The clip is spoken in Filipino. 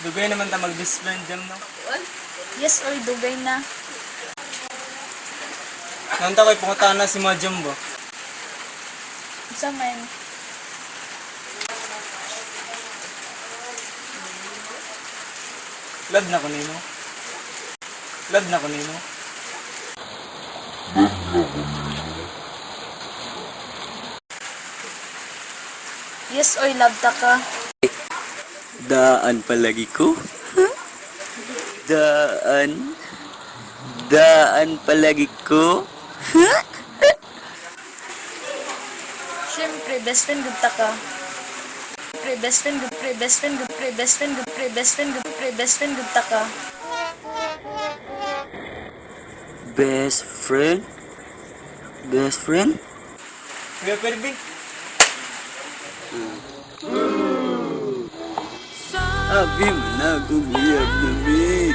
Dugay naman ta mag-best friend jam no. Yes, oy, dugay na. Nanta ko'y pangutana si Majam ba? Sa man. Love na ko nino. Love na ko nino. Yes, oy, love ta ka. Daan palagi ko. Daan. Daan palagi ko. Siyempre, best friend gud ta ka. Best friend gud ta ka. Best friend? Best friend? Kuya Pervin. Abi mo na gumiyab na mi.